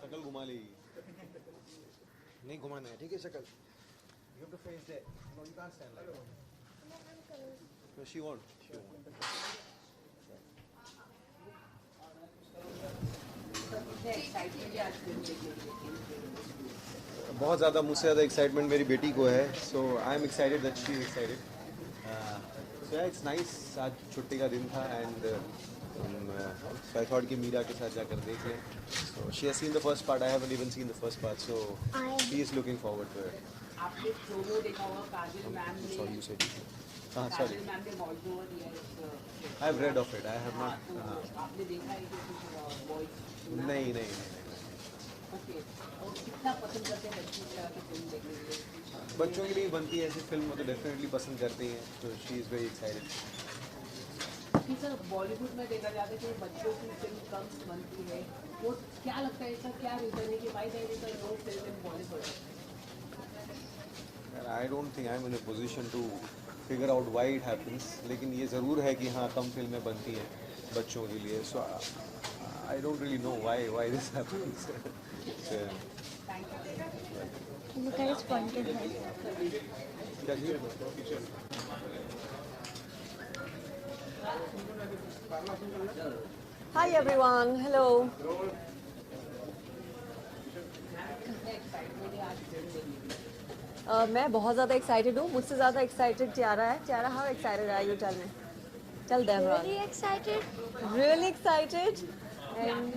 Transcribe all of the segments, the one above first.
शक्ल घुमा लेगी नहीं घुमाना है ठीक है शक्ल you have to face there no you can't stand like that no she won't बहुत ज़्यादा मुझसे ज़्यादा एक्साइटमेंट मेरी बेटी को है so I am excited that she is excited so it's nice आज छुट्टी का दिन था एंड so I thought कि मीरा के साथ जाकर देख लें so she has seen the first part I haven't even seen the first part so she is looking forward to it आपने प्रोमो देखा होगा काजल मैम ने sorry you said हाँ sorry काजल मैम ने वॉइस ओवर दिया है I have read of it I have not आपने देखा है कि कुछ वॉइस नहीं ओके और कितना पसंद करते हैं बच्चे की फिल्म देखने के लिए बच्चों के लिए बनती है ऐसी फिल्म तो डेफिनेटली पसंद करती हैं तो शी इज़ वेरी एक्साइटेड कि सर बॉलीवुड में देखा जाता है कि बच्चों की फिल्म कम बनती है वो क्या लगता है इसका क्या रीज़न है कि why there is a low film in Bollywood I don't think I'm in a position to figure out why it happens लेकिन ये ज़रूर है कि हाँ कम फिल्में बनती हैं बच्चों के लिए so I don't really know why this happens so, Look at his pointed head. क्या चीज़ Hi everyone, hello. मैं बहुत ज़्यादा एक्साइटेड हूँ मुझसे ज़्यादा एक्साइटेड टियारा है Tiara how excited are you tell me tell them Really excited? really excited and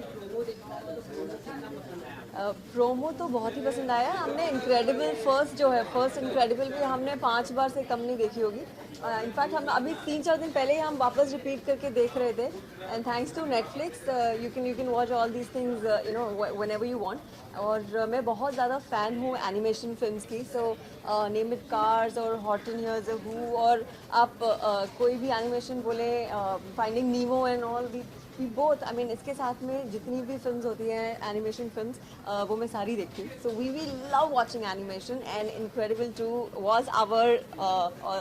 promo तो बहुत ही पसंद आया हमने इनक्रेडिबल फर्स्ट इनक्रेडिबल भी हमने 5 बार से कम नहीं देखी होगी इनफैक्ट हम अभी 3-4 दिन पहले ही हम वापस रिपीट करके देख रहे थे and thanks to Netflix you can watch all these things you know whenever you want और मैं बहुत ज़्यादा फ़ैन हूँ एनिमेशन फिल्म्स की सो नेम इट कार्स और हॉट इन हियर्स हू और आप कोई भी एनिमेशन बोले finding Nemo and all we both I mean इसके साथ में जितनी भी फिल्म्स होती हैं एनिमेशन फिल्म्स वो मैं सारी देखती हूँ so we love watching animation and Incredible 2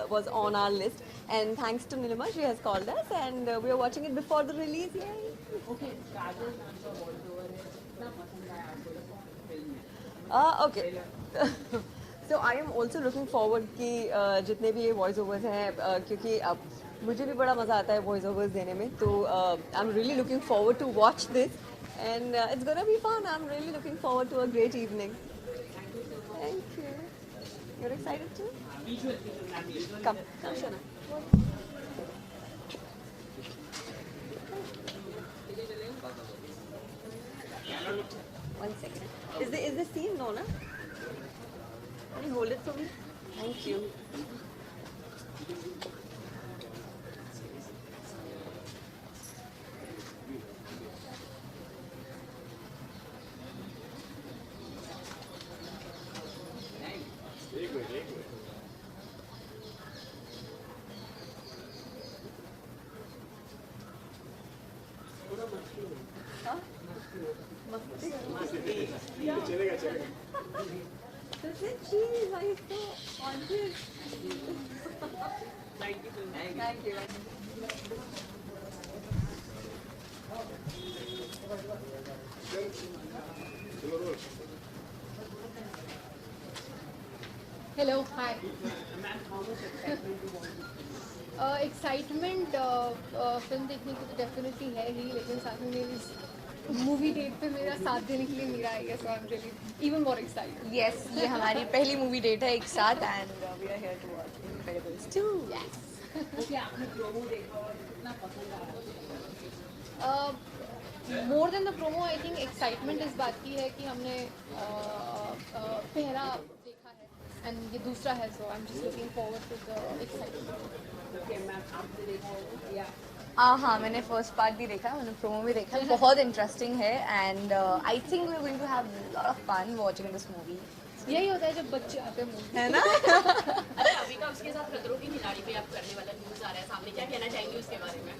was on our list and thanks to Nilima she has called us and we are watching it before the release yay okay Kajal ma'am का voice over है कितना पसंद आया आपको film में okay so I am also looking forward कि जितने भी ये वॉइस ओवर्स हैं क्योंकि अब मुझे भी बड़ा मज़ा आता है वॉइस ओवर्स देने में तो I am really looking forward to watch this and it's gonna be fun I am really looking forward to a great evening thank you you're excited too come Shana one second is the scene no na can you hold it for me thank you Thank you. Hello, hi. Ma'am how much excitement to watch excitement film देखने की तो definitely है ही लेकिन साथ में मेरी movie date पे मेरा साथ देने के लिए मेरा आई है so I am really even more excited Yes, ये हमारी पहली मूवी डेट है एक साथ and we are here to watch Incredibles 2. Yes okay आपने प्रोमो देखा और कितना पसंद आया more than the promo I think excitement इस बात की है कि हमने पहला देखा है एंड ये दूसरा है so I am just looking forward to the excitement okay ma'am आपने देखा होगा या हाँ मैंने फर्स्ट पार्ट भी देखा मैंने प्रोमो भी देखा बहुत इंटरेस्टिंग है and I think we are going to have lot of fun watching this movie यही होता है जब बच्चे आते हैं मूवी है ना अच्छा अभी का उसके साथ खतरों की खिलाड़ी पे आप करने वाला न्यूज़ आ रहा है सामने क्या कहना चाहेंगे उसके बारे में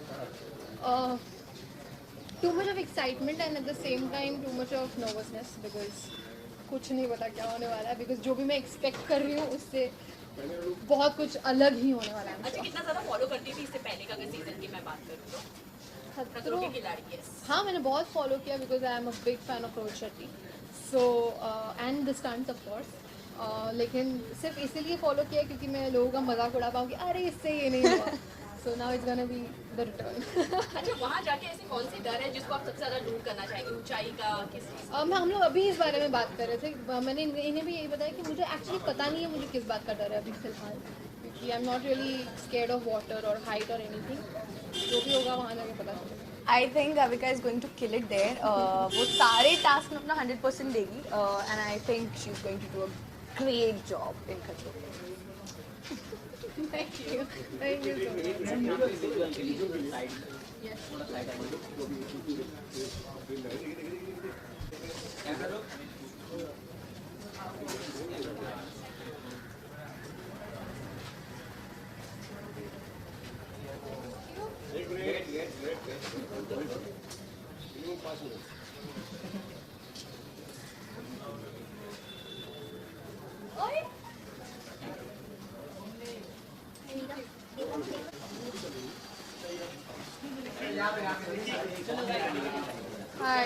too much of excitement and at the same time too much of nervousness because कुछ नहीं पता क्या होने वाला है बिकॉज जो भी मैं एक्सपेक्ट कर रही हूँ उससे बहुत कुछ अलग ही होने वाला है अच्छा कितना ज़्यादा फॉलो करती थी इससे पहले का अगर सीजन की मैं बात करूँ तो खतरों की खिलाड़ी yes. हाँ मैंने बहुत फॉलो किया because I am a big fan of Rohit Shetty so and the stunts of course, लेकिन सिर्फ इसीलिए फॉलो किया क्योंकि मैं लोगों का मजाक उड़ा पाऊँ कि अरे इससे ये नहीं हुआ. So now it's gonna be the return. अच्छा, वहाँ जाके ऐसी कौन सी डर है जिसको आप सबसे ज्यादा दूर करना चाहेंगे? ऊंचाई का, किस चीज़ का? हम लोग अभी इस बारे में बात कर रहे थे. मैंने इन्हें भी यही बताया कि मुझे एक्चुअली पता नहीं है मुझे किस बात का डर है अभी फिलहाल, क्योंकि I am not really scared of water और हाइट और एनीथिंग. जो भी होगा वहाँ जाके पता चलेगा. I think Avika is going to kill it there. वो सारे टास्क में अपना 100% देगी and I think she's going to do a great job in Khatro. Thank you so much. Hi.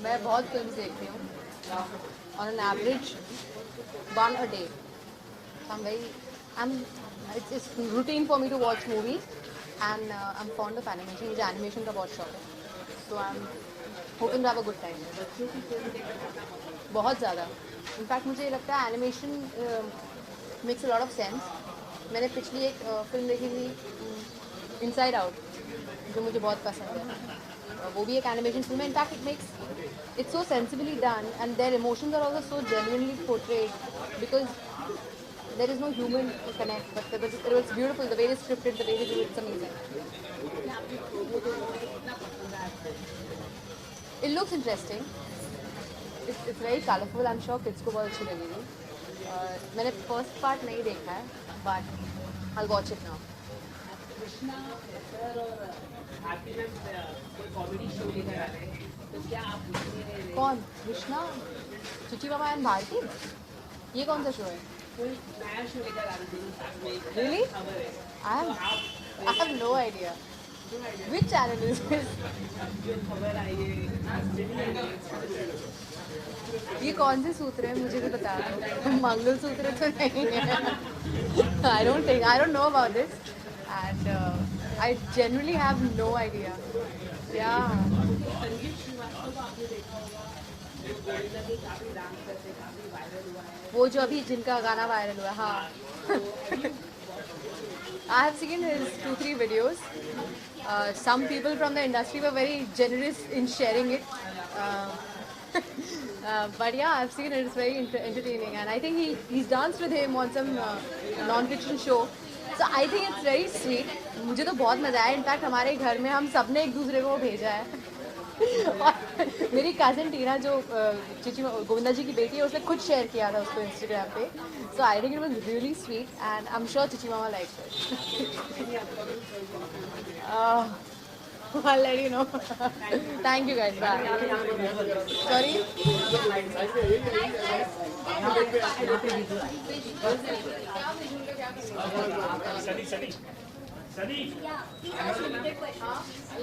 मैं बहुत फिल्म देखती हूँ. On an average, one a day. It's routine for me to watch movies, and I'm fond of animation. मुझे animation का बहुत शौक है. So I'm hoping to have a good time. बहुत ज़्यादा. In fact मुझे लगता है animation makes a lot of sense. मैंने पिछली एक फिल्म देखी थी Inside Out, जो मुझे बहुत पसंद है. वो भी एक एनिमेशन फिल्म है. In fact it's so sensibly done and their emotions are also so genuinely portrayed because there is no human connect, but it was beautiful. The way they scripted, the way they do it, it's amazing. It looks interesting. It's very colorful. I'm sure kids को बहुत अच्छी लगेगी. मैंने first part नहीं देखा है, but I'll watch it now. Krishna sir और आरती ma'am कोई कॉमेडी शो लेकर आ रहे हैं, तो क्या आप उसमें कौन? कृष्णा, चुची मामा एंड भारती? ये कौन सा शो है? कोई नया शो लेकर आ रहे हैं साथ में? Really? खबर है. I have no idea. Which channel is this? जो खबर आई है, ये कौन से सूत्र है मुझे भी बता दो. मंगलसूत्र तो नहीं है. I don't know about this, and I genuinely have no idea. Yeah. संगीत श्रीवास्तव को आपने देखा होगा, जो गोविंदा के काफी डांस करते, काफी वायरल हुआ है. वो जो अभी जिनका गाना वायरल हुआ, हाँ. I have seen his 2-3 videos. Some people from the industry were very generous in sharing it. But yeah, I've seen it. It's very entertaining, and I think he's danced with him on some non-fiction show. So I think it's very sweet. मुझे तो बहुत मज़ा आया. In fact हमारे घर में हम सब ने एक दूसरे को भेजा है. और मेरी कज़न टीना जो चिची गोविंदा जी की बेटी है, उसने खुद शेयर किया था उसको इंस्टाग्राम पे. So I think it was really sweet and I am sure चिची मामा likes it. I'll let you know. Thank you guys. Bye. Sorry?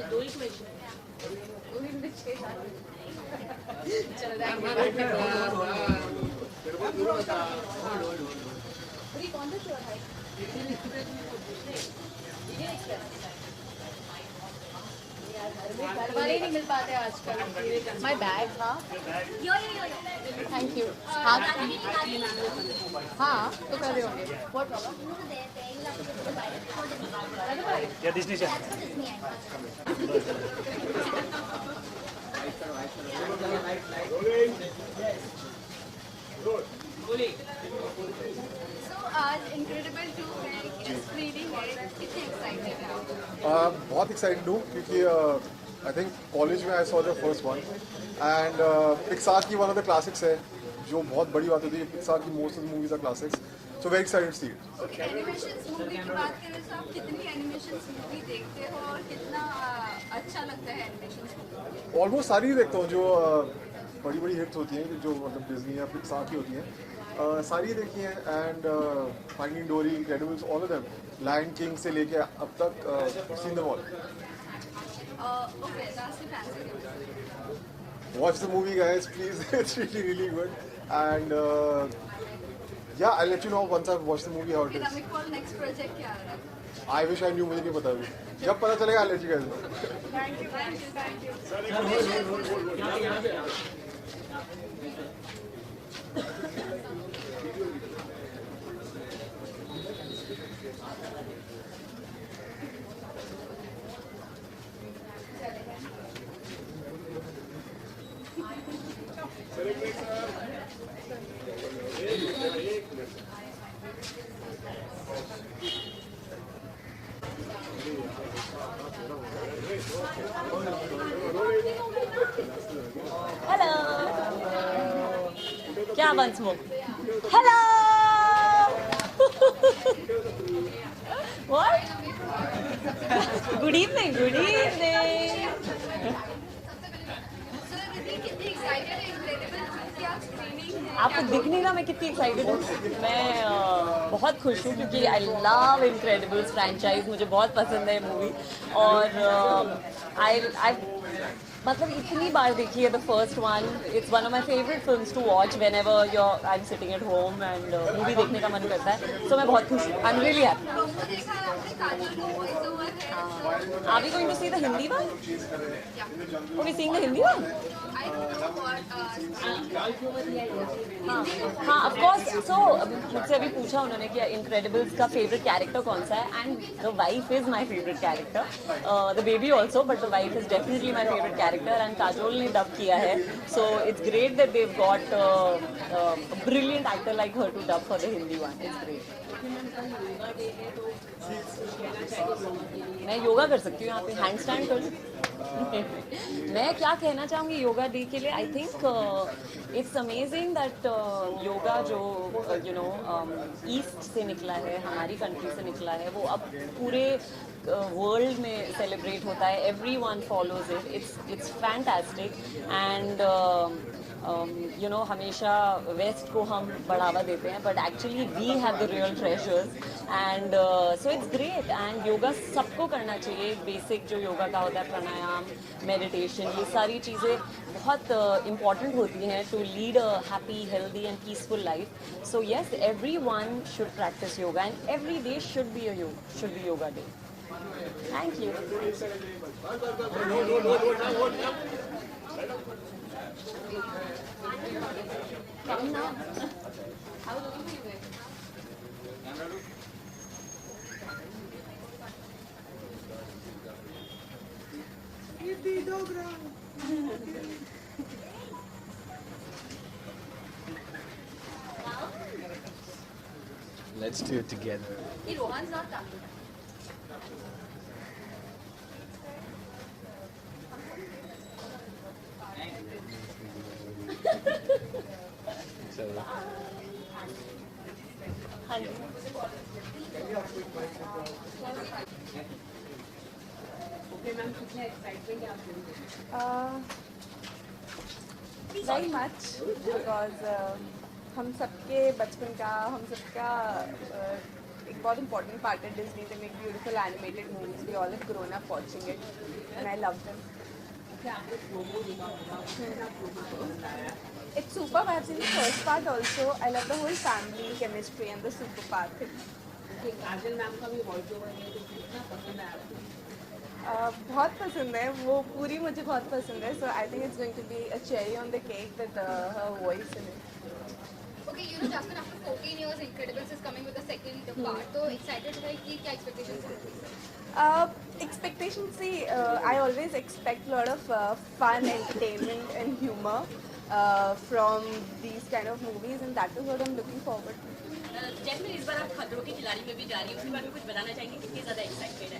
दो ही क्वेश्चन है. चलो, thank you. अरे कौन सा शो है? Indian express. घर वाले ही नहीं मिल पाते आजकल. माय बैग था. Thank you. हाँ तो कर रहे होंगे. What problem? या दिसनी से आज इनक्रेडिबल 2 है, स्क्रीनिंग है, कितने एक्साइटेड हैं आप? बहुत एक्साइटेड हूँ क्योंकि आई थिंक कॉलेज में I saw the first one and Pixar की वन ऑफ द क्लासिक्स है, जो बहुत बड़ी बात होती है. पिक्सार की most of the movies are classics, so very excited to see it. Animation movie की बात करें तो आप कितनी एनिमेशन मूवी देखते हो और कितना अच्छा लगता है एनिमेशन मूवी? ऑलमोस्ट सारी ही देखता हूँ. जो बड़ी बड़ी हिट्स होती हैं जो मतलब डिज्नी या पिक्सार की होती हैं, सारी देखी हैं. And finding Dory, Incredibles, all of them, Lion King से लेके अब तक seen them all. Okay, lastly, fancy Watch the movie, guys, please. It's really, really good. And yeah, I'll let you know once I've watched the movie how it is. Dynamic for next project क्या है? I wish I knew, मुझे नहीं पता अभी. जब पता चलेगा I'll let you guys know. Thank you. Hello, क्या once more? Hello. What? Good evening. Good evening. So Riddhi कितनी excited है Incredible 2 की आज screening है? आपको दिख नहीं रहा मैं कितनी एक्साइटेड हूँ. मैं बहुत खुश हूँ क्योंकि आई लव इनक्रेडिबल्स फ्रैंचाइज. मुझे बहुत पसंद है मूवी. और आई मतलब इतनी बार देखी है the first one. It's one of my favourite films to watch whenever your I am sitting at home and movie देखने का मन करता है. सो मैं बहुत खुश हूँ. आई एम रियली हैप्पी. Promo देखा है आपने, काजल का voice over है. Are we going to see the Hindi one? Are we seeing the Hindi one? I don't know what. हाँ ऑफ कोर्स. सो मुझसे अभी पूछा उन्होंने कि इनक्रेडिबल्स का फेवरेट कैरेक्टर कौन सा है, and the wife is my favourite character. The baby also, but the wife is definitely my favourite character. And Kajol ने डब किया है. So it's great that Dev got brilliant actor like her to dub for the Hindi one. It's great. मैं yoga कर सकती हूँ यहाँ पे, hand stand कर सकती हूँ. मैं क्या कहना चाहूँगी योगा डे के लिए. I think it's amazing that yoga जो यू नो ईस्ट से निकला है, हमारी कंट्री से निकला है, वो अब पूरे वर्ल्ड में सेलिब्रेट होता है. Everyone follows it. It's fantastic. And you know हमेशा वेस्ट को हम बढ़ावा देते हैं, but actually we have the real treasures. And so it's great. And yoga सबको करना चाहिए. बेसिक जो योगा का होता है, प्राणायाम, मेडिटेशन, ये सारी चीज़ें बहुत इम्पॉर्टेंट होती हैं to lead a happy, healthy and peaceful life. So yes, everyone should practise yoga and every day should be yoga day. Thank you. Come now. How long are you there? Let's do it together. Hey, Rohan's not coming. हाँ जी. Okay ma'am, कितना excitement है आप लोगों very much because हम सबके बचपन का, हम सबका एक बहुत इम्पोर्टेंट पार्ट है Disney. They make beautiful animated movies. We all have grown up watching it and I love them. It's superb. I have seen the first part also. I love the whole family chemistry and the super part thing. Kajal ma'am का भी voice over है, तो कितना पसंद है आपको? बहुत पसंद है वो. पूरी मुझे बहुत पसंद है. So I think it's going to be a cherry on the cake with her voice in it. Okay, you know, Jasmine, after 14 years, Incredibles is coming with the second part. So excited है कि क्या expectations हैं? Expectations, see, I always expect a lot of fun, entertainment and humor from these kind of movies, and that is what I'm looking forward to. Jasmine, इस बार आप खतरों की खिलाड़ी में भी जा रही हो, उसके बारे में कुछ बताना चाहेंगे? कितनी ज़्यादा एक्साइटेड है?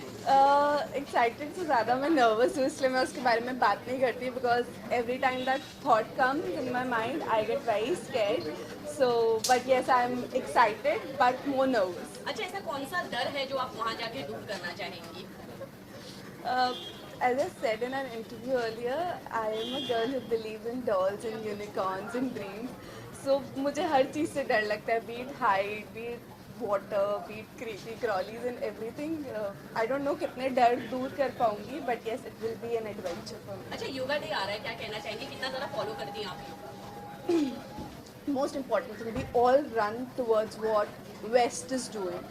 एक्साइटेड से ज़्यादा मैं नर्वस हूँ, इसलिए मैं उसके बारे में बात नहीं करती. Because every time that thought comes in my mind I get very scared. So but yes, I am excited but more nervous. अच्छा, ऐसा कौन सा डर है जो आप वहाँ जाके दूर करना चाहेंगी? as I said in an interview earlier, I am a girl who believes in dolls and unicorns and dreams. So मुझे हर चीज़ से डर लगता है, be it height, be it water, be it creepy crawlies and everything. I don't know कितने डर दूर कर पाऊंगी, but yes, it will be an adventure for me. अच्छा योगा डे आ रहा है, क्या कहना चाहेंगे, कितना ज़्यादा फॉलो करती हैं आप yoga? Most important thing, we all run towards what West is doing,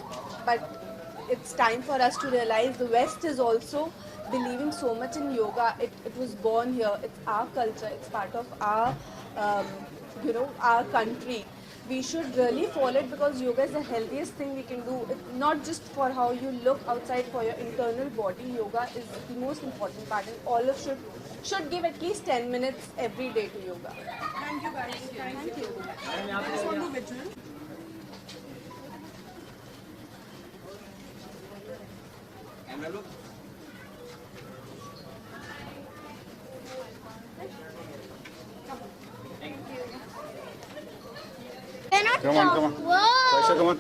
but it's time for us to realize the West is also believing so much in yoga. It was born here. It's our culture. It's part of our our country. We should really follow it because yoga is the healthiest thing we can do. It's not just for how you look outside, for your internal body. Yoga is the most important part, and all of should give at least 10 minutes every day to yoga. Thank you guys. Thank you. Just want to visual. Come on. Whoa! Sasha, come on.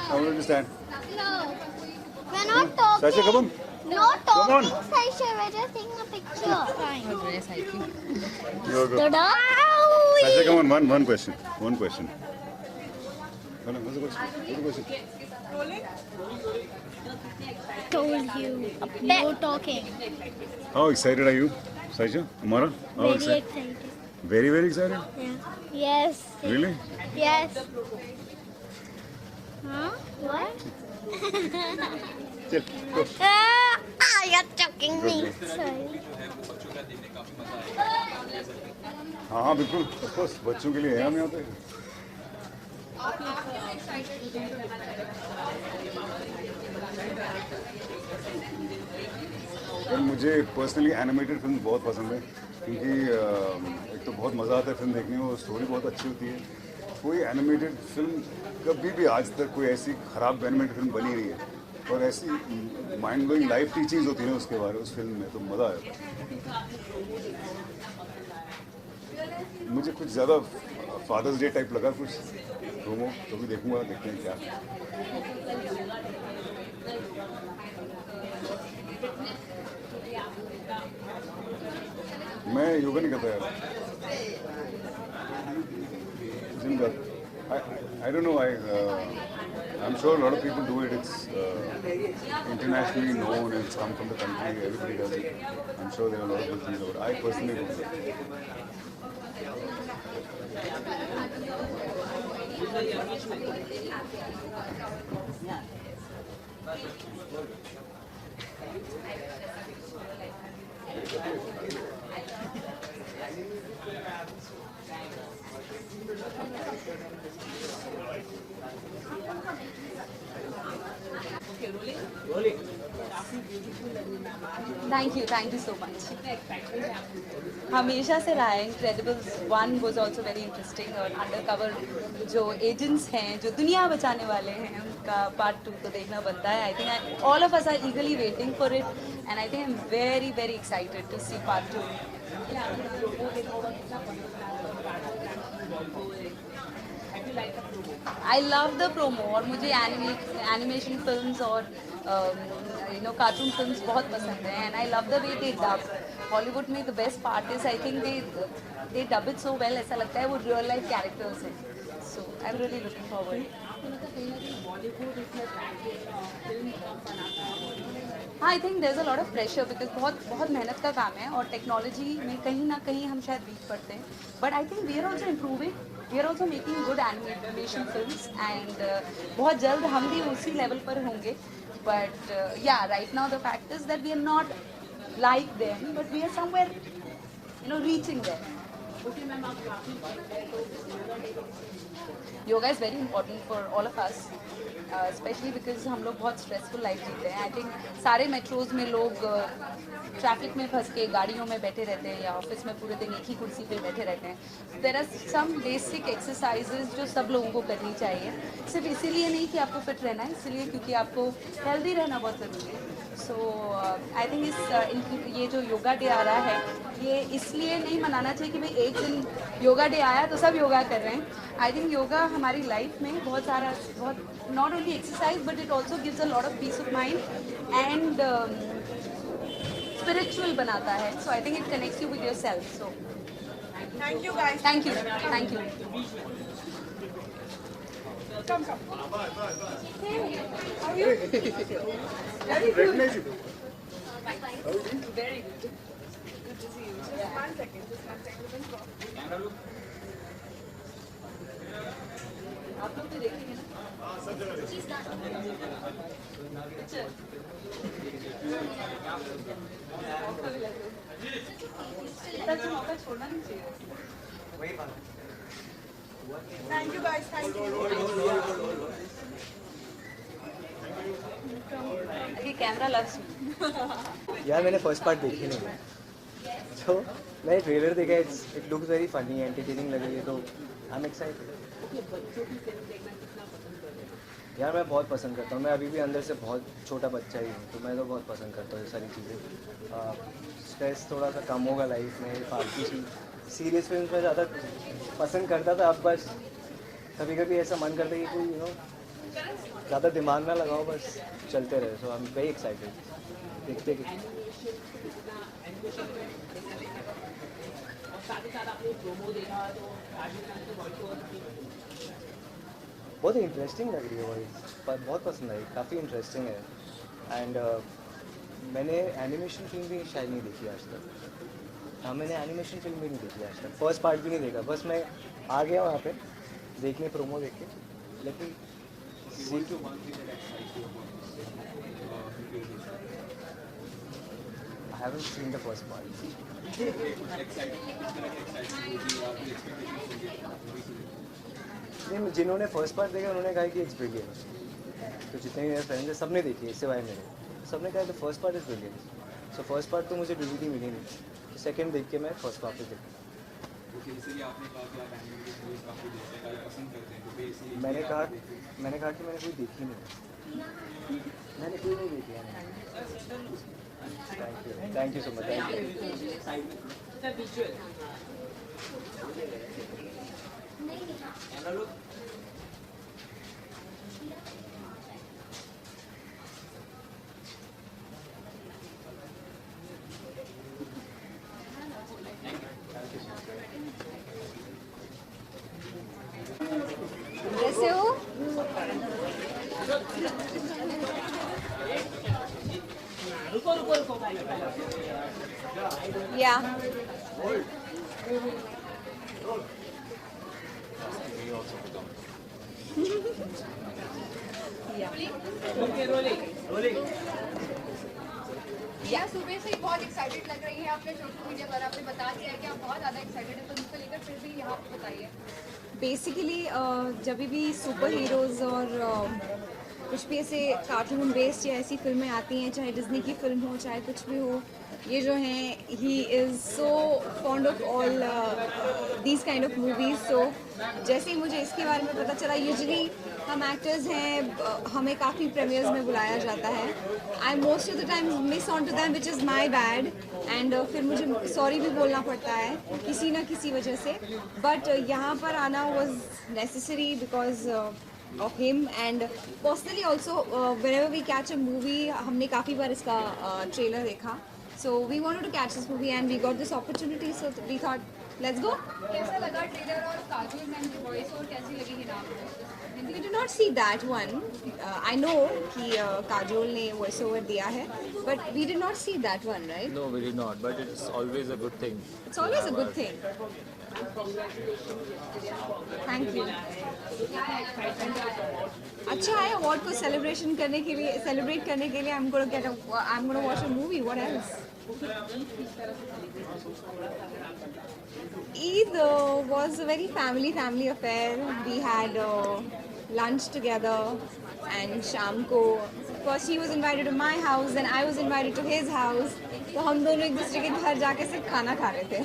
I want to stand. No. We're not talking. Sasha, come on. Not Come on. talking, Sasha. We're just taking a picture. Fine. You're good. Ta-da! Sasha, come on. One question. One question. No, what's the question? What's the question? Told you. No talking. How excited are you, Sasha? Amara? How Very excited? excited. Very, very excited? Yeah. Yes. Really? Yes. Huh? What? Chill. Go. You're choking me. Sorry. हाँ बिल्कुल of course बच्चों के लिए है हम यहाँ पे पर मुझे पर्सनली एनिमेटेड फिल्म बहुत पसंद है क्योंकि एक तो बहुत मज़ा आता है फिल्म देखने में और स्टोरी बहुत अच्छी होती है कोई एनिमेटेड फिल्म कभी भी आज तक कोई ऐसी ख़राब एनिमेटेड फिल्म बनी नहीं है और ऐसी माइंड ब्लोइंग लाइफ टीचिंग्स होती है उसके बारे में उस फिल्म में तो मज़ा आया मुझे कुछ ज़्यादा फादर्स डे टाइप लगा कुछ प्रोमो तो भी देखूंगा देखते हैं क्या मैं योगा नहीं करता यार जिम कर I don't know I'm sure a lot of people do it it's internationally known and it's come from the country everybody does it I'm sure there are a lot of good things about it I personally don't do it Thank you so much. हमेशा से रहा है Incredibles 1 was also very interesting और undercover जो agents हैं जो दुनिया बचाने वाले हैं उनका पार्ट 2 तो देखना बनता है I think all of us are eagerly waiting for it and I think I am very very excited to see part 2 I love the promo और मुझे एनिमेशन फिल्म्स और कार्टून फिल्म्स बहुत पसंद हैं and I love the way they dub Hollywood में the best part is I think they dub it so well ऐसा लगता है वो रियल लाइफ कैरेक्टर्स हैं so I am really looking forward हाँ I think there is a lot of pressure because बहुत मेहनत का काम है और टेक्नोलॉजी में कहीं ना कहीं हम शायद वीक पड़ते हैं but I think we are also improving we are also making good animation films and बहुत जल्द हम भी उसी लेवल पर होंगे but yeah right now the fact is that we are not like them but we are somewhere reaching there. Okay ma'am, आप काफी yoga is very important for all of us specially because हम लोग बहुत stressful life जीते हैं I think सारे metros में लोग ट्रैफिक में फंस के गाड़ियों में बैठे रहते हैं या ऑफिस में पूरे दिन एक ही कुर्सी पे बैठे रहते हैं there are some basic exercises जो सब लोगों को करनी चाहिए सिर्फ इसीलिए नहीं कि आपको फिट रहना है इसलिए क्योंकि आपको हेल्दी रहना बहुत ज़रूरी है सो आई थिंक इस ये जो योगा डे आ रहा है ये इसलिए नहीं मनाना चाहिए कि भाई एक दिन योगा डे आया तो सब योगा कर रहे हैं आई थिंक योगा हमारी लाइफ में बहुत not only exercise but it also gives a lot of peace of mind and spiritual बनाता है. So I think it connects you with yourself. So Thank you guys. Thank you. Come. How are you? Very good. Very good. Good to see you. Just one second. आप लोग तो देखेंगे ना. मौका छोड़ना नहीं चाहिए. Thank you guys. Thank you. ये कैमरा लव्स मी. यार मैंने फर्स्ट पार्ट देखी नहीं है, तो मैंने ट्रेलर देखा. It looks very funny, entertaining लग रही है, तो आई एम एक्साइटेड. यार मैं बहुत पसंद करता हूँ. मैं अभी भी अंदर से बहुत छोटा बच्चा ही हूँ, तो मैं तो बहुत पसंद करता हूँ ये सारी चीज़ें. स्ट्रेस थोड़ा सा कम होगा लाइफ में. फालतू सी सीरियस फिल्म में ज़्यादा पसंद करता था. अब बस कभी कभी ऐसा मन करता है कि कोई ज़्यादा दिमाग ना लगाओ, बस चलते रहे. सो आई एम वेरी एक्साइटेड. देखते बहुत इंटरेस्टिंग लग रही है वॉइस. बहुत पसंद आई, काफ़ी इंटरेस्टिंग है. एंड मैंने एनिमेशन फिल्म भी शायद नहीं देखी आज तक. हाँ, मैंने एनिमेशन फिल्म भी नहीं देखी आज तक. फर्स्ट पार्ट भी नहीं देखा. बस मैं आ गया वहाँ पे देखने, प्रोमो देख के. लेकिन I haven't seen the first part. नहीं, जिन्होंने फर्स्ट पार्ट देखा उन्होंने कहा कि इट्स ब्रिलियंट. तो जितने मेरे फ्रेंड्स हैं सबने देखी है, सिवाय मेरे. सबने कहा the first part is brilliant. So first part तो मुझे डीवीडी मिली नहीं, तो सेकंड देख के मैं फर्स्ट पार्ट देखा. मैंने कहा कि मैंने कोई देखी नहीं. मैंने कोई नहीं देखी है. Thank you so much. कैसे हो? या या सुबह से ही बहुत एक्साइटेड लग रही है. आपने सोशल मीडिया पर आपने बता दिया है कि आप बहुत ज़्यादा एक्साइटेड है, तो उसको लेकर फिर भी यहाँ पे बताइए. बेसिकली जब भी सुपर हीरोज़ और कुछ भी ऐसे कार्टून बेस्ड या ऐसी फिल्में आती हैं, चाहे डिज्नी की फिल्म हो चाहे कुछ भी हो, ये जो हैं he is so fond of all these kind of movies. So जैसे ही मुझे इसके बारे में पता चला, यूजुअली हम एक्टर्स हैं, हमें काफ़ी प्रीमियर्स में बुलाया जाता है. I most of the time miss on to them which is my bad. And फिर मुझे सॉरी भी बोलना पड़ता है किसी ना किसी वजह से. बट यहाँ पर आना was necessary because of him, and personally also whenever we catch a movie, हमने काफ़ी बार इसका ट्रेलर देखा. So we wanted to catch this movie and we got this opportunity, so we thought let's go. कैसा लगा trailer और Kajol ma'am की voice, और कैसी लगी Hina? We did not see that one. I know कि काजोल ने वॉइस ओवर दिया है, but we did not see that one, right? No, we did not, but it's always a good thing. It's always a good thing. Thank you. अच्छा है award को celebrate करने के लिए. I'm gonna watch a movie. What else? Eid was a very family affair. We had lunch together, and शाम को first he was invited to my house, then I was invited to his house. तो हम दोनों एक दूसरे के घर जाके सिर्फ खाना खा रहे थे.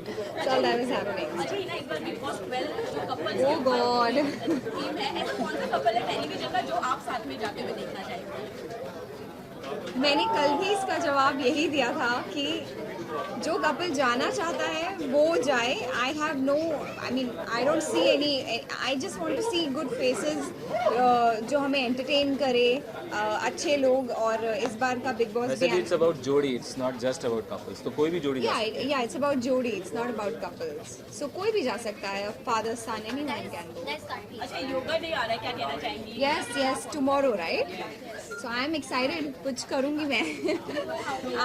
So all that was happening. अच्छा हिना, एक बार बिग बॉस 12 जो कपल Oh God. टीम है, ऐसा कौन सा कपल है टेलीविजन का जो आप साथ में जाते हुए देखना चाहेंगे? मैंने कल भी इसका जवाब यही दिया था कि जो कपल जाना चाहता है वो जाए. I have no, I mean, I don't see any. I just want to see good faces जो हमें entertain करे, अच्छे लोग. और इस बार का बिग बॉस वैसे भी it's about जोड़ी, it's not just about couples. तो कोई भी जोड़ी जा सकती है. yeah, it's about जोड़ी, it's not about couples. So कोई भी जा सकता है. Father, son, anyone can go. अच्छा योगा डे आ रहा है, क्या कहना चाहेंगी? Yes, tomorrow, right? So I am excited. कुछ करूँगी मैं.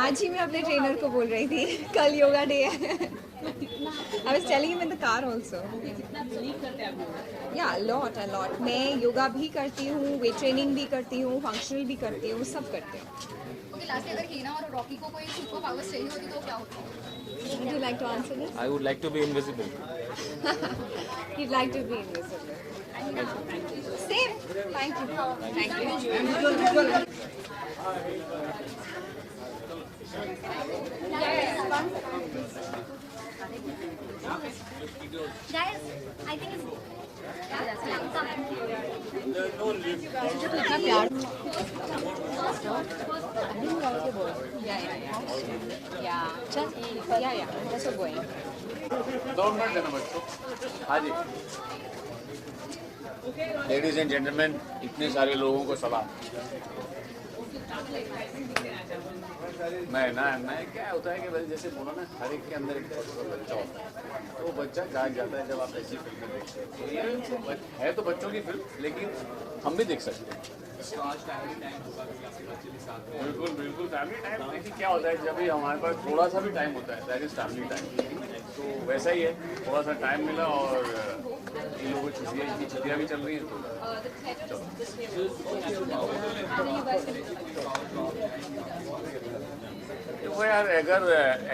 आज ही मैं अपने ट्रेनर को बोल रही थी कल योगा डे है. I was telling him in the car also. Yeah, a lot. मैं योगा भी करती हूँ, वेट ट्रेनिंग भी करती हूँ, फंक्शनल भी करती हूँ, सब करती हूँ. ओके, लास्ट अगर हीना और रॉकी को कोई सुपर पावर्स चाहिए होती तो क्या होता? Would you like to answer this? I would like to be invisible. He'd like to be invisible. Same. Thank you. Guys, I think it's Yeah. That's what going. 2 minute देना बच्चों. हाँ जी. Ladies and gentleman, इतने सारे लोगों को सलाम. मैं क्या होता है कि भाई जैसे बोला ना, हर एक के अंदर एक बच्चा होता है, तो वो बच्चा जाग जाता है जब आप ऐसी फिल्में देखते हैं. तो ये है तो बच्चों की फिल्म, लेकिन हम भी देख सकते हैं. बिल्कुल फैमिली टाइम. देखिए क्या होता है, जब भी हमारे पास थोड़ा सा भी टाइम होता है, दैट इज फैमिली टाइम. तो वैसा ही है, थोड़ा सा टाइम मिला और इन लोगों की छुट्टियाँ भी चल रही हैं, तो वो यार अगर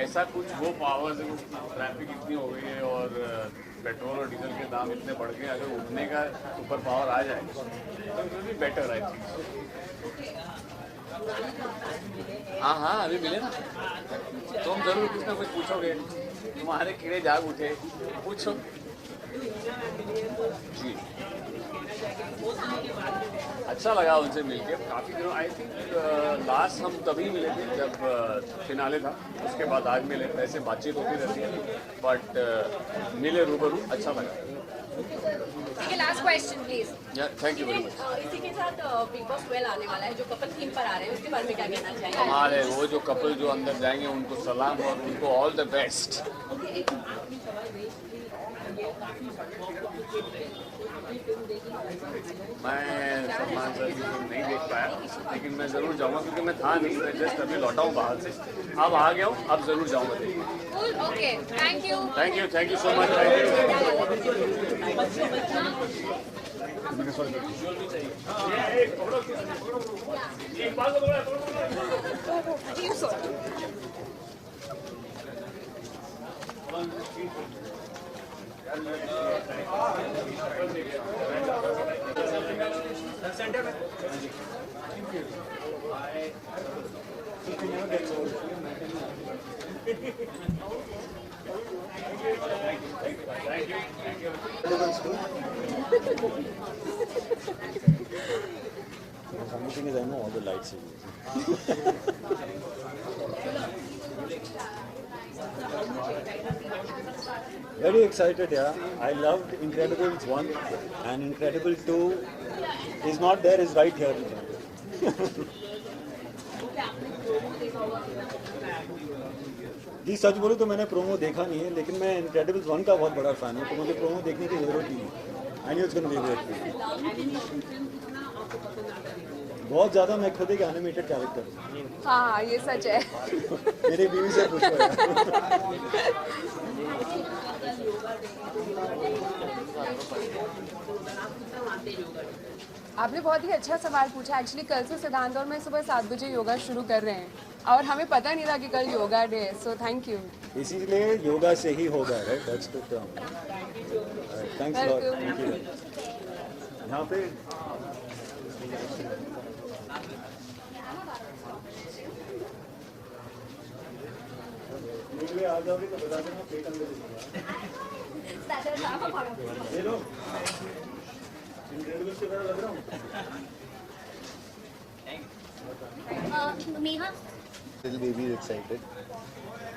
ऐसा कुछ हो, पावर से ट्रैफिक इतनी हो गई है और पेट्रोल और डीजल के दाम इतने बढ़ गए, अगर उठने का सुपर पावर आ जाए तो it will be better, I think. हाँ अभी मिले ना, तुम जरूर कुछ ना कुछ पूछोगे. तुम्हारे कीड़े जाग उठे, पूछो जी. अच्छा लगा उनसे मिलके काफ़ी दिनों. आई थिंक लास्ट हम तभी मिले थे जब फिनाले था, उसके बाद आज मिले. ऐसे बातचीत होती रहती है, बट मिले रूबरू, अच्छा लगा. Last question please. Thank you very much. इसी के साथ बिग बॉस 12 आने वाला है, जो कपल थीम पर आ रहे हैं, उसके बारे में क्या कहना चाहेंगे? हमारे वो जो कपल जो अंदर जाएंगे उनको सलाम और उनको ऑल द बेस्ट. मैं सलमान सर की फिल्म नहीं देख पाया, लेकिन मैं ज़रूर जाऊँगा क्योंकि मैं था नहीं, मैं जस्ट अभी लौटा हूँ बाहर से. अब आ गया हूँ, अब ज़रूर जाऊँगा. Okay, thank you so much. The funny thing is, I know all the lights. Very excited, yeah. I loved Incredibles 1 and Incredibles 2 is not there, is right here. जी सच बोलूँ तो मैंने प्रोमो देखा नहीं है, लेकिन मैं इनक्रेडिबल्स 1 का बहुत बड़ा फैन हूँ, तो मुझे प्रोमो देखने की जरूरत नहीं है. I knew it's gonna be great. बहुत ज़्यादा. मैं खुद एक एनिमेटेड कैरेक्टर हूँ. हाँ, ये सच है. मेरी बीवी से पूछो यार. आपने बहुत ही अच्छा सवाल पूछा. एक्चुअली कल से सिद्धांत और मैं सुबह 7 बजे योगा शुरू कर रहे हैं और हमें पता नहीं था कि कल योगा डे है. So thank you. इसीलिए योगा से ही होगा, right? That's the term. Thanks lot. Thank you. यहाँ पे आ जाओगे तो बता देना, प्लेट अंदर ले लो. इनक्रेडिबल्स की तरह लग रहा हूँ. Neha? Little baby is excited.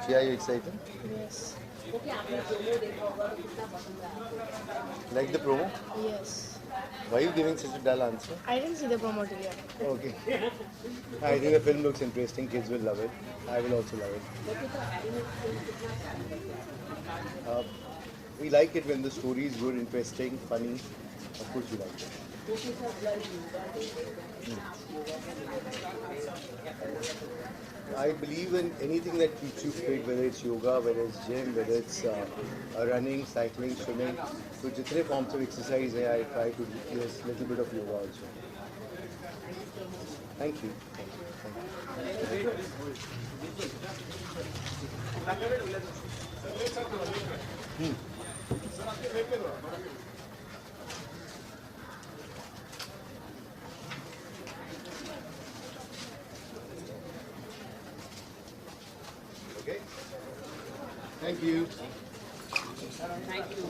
Shia, are you excited? Yes. Okay आपने प्रोमो देखा होगा तो कितना पसंद आया? Like the promo? Yes. Why are you giving such a dull answer? I didn't see the promo till yet. Okay. I think the film looks interesting. Kids will love it. I will also love it. We like it when the story is good, interesting, funny. Of course, we like it. I believe in anything that keeps you fit, whether it's yoga, whether it's gym, whether it's running, cycling, swimming. So, jitne forms of exercise hai, I try to do a little bit of yoga also. Thank you. Okay. Thank you. Thank you.